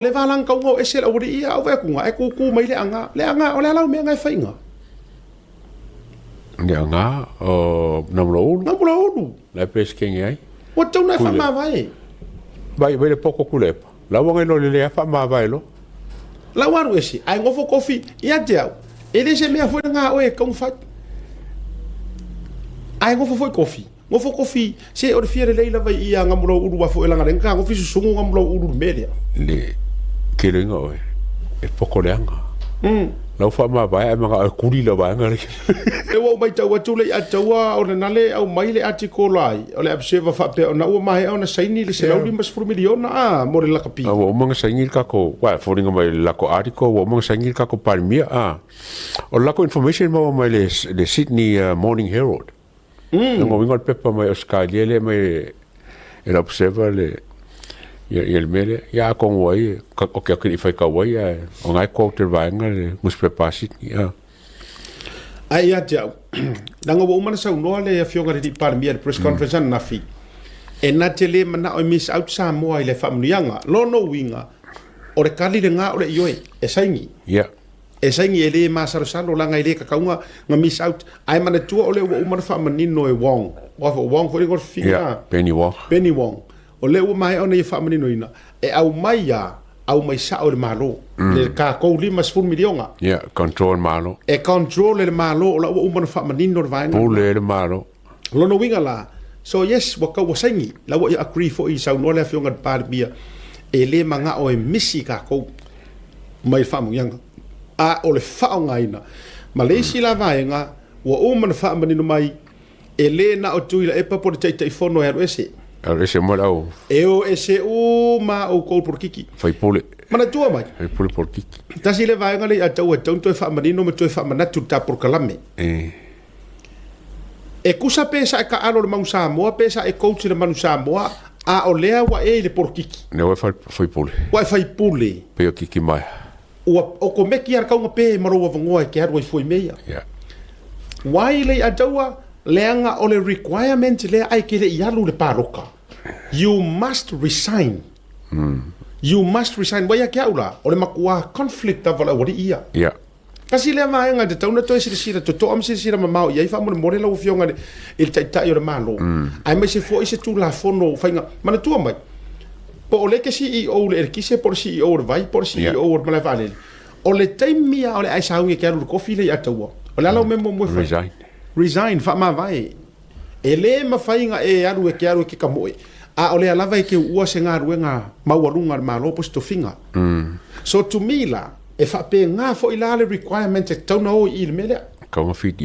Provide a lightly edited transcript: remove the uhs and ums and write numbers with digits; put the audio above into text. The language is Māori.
Le valang kau ngau esel au ri ia au ve kunga e ku mai le anga o le ala me ngai fainga le anga o na mlo la pesque ngai o tau na fa ma vai vai le poko kule la wanga lo le fa ma vai lo la waru esi ai ngofo kofi ia te au ele se me foi nga o e kong fa ai ngofo foi kofi se o de fiere leila vai ia ngamulo uru wa fo elanga renga ngofi sungu ngamulo uru media le kelenga o e poko le anga la fa ma vai e manga kuri la vai nga e wo mai tau atu le atawa o le nale au mai le article ai o le observer fa pe na o mai ona saini le se lauli mas for miliona a mo le kapi o manga saini ka ko wa foringa mai la ko article o manga saini ka ko palmia o la ko information mo mai le Sydney Morning Herald ngo wingo pepa mai Australia mai el observer le el mele ya con wai o que fai ka wai o ngai ko te vai ngal mus pepa Sydney ai ya jau dango bo mana sau no le fionga di parmia press conference na fi e na tele mana o miss out Samoa ile famnianga lo no winga o re kali le nga o le yoi e saingi e saingi ele masaro salo langa ile ka kaunga nga miss out ai mana tu o le o mana fa manino e wong wong for go figa penny wong o le o mai ona i fa manino ina e au mai ya au mai sa o le malo le ka ko lima sfur milionga control malo e control le malo la o mana fa manino vai o le malo lo no winga la so yes wa ka wa saingi la wa agree for i sa no le fionga par bia e le manga o e misi ka ko mai fa muyanga a o le fa ngaina Malaysia la vaenga wa o mana fa manino mai e le na o tuila e papo te te fono e ese ese mo lao e o ese o ma o ko por kiki fai pole mana tua mai fai pole por kiki ta si le vaenga le a tau to fa manino me to fa manatu ta por kalame e kusa pesa ka alo le mau Samoa pesa e coach le manu Samoa a o lea wa e le por kiki ne wa fai pole wa fai pole pe o kiki mai o ko meki ar kaunga pe maro wa ngoa ke arwa foi meia wai le a taua leanga o le requirement le ai ke le ialu le paroka you must resign wai ke aula o le makua conflict of la wori ia kasi le mai nga de tauna to sira to am sira mamau ia fa mo le la fionga il tai o le malo ai me se fo ise tu la fono fainga mana tu mai po o le ke CEO le erkise por CEO vai por CEO o mala vale o le taimia o le ai saunga ke alu kofi le ataua o le ala memo mo resign fa ma vai ele ma fainga e aru e ke aru ke kamoi a o le ala vai ke ua se nga ruenga maualunga malo posto finga so to me la e fa pe nga fo ilale requirement e tauna o il mele ka ma fit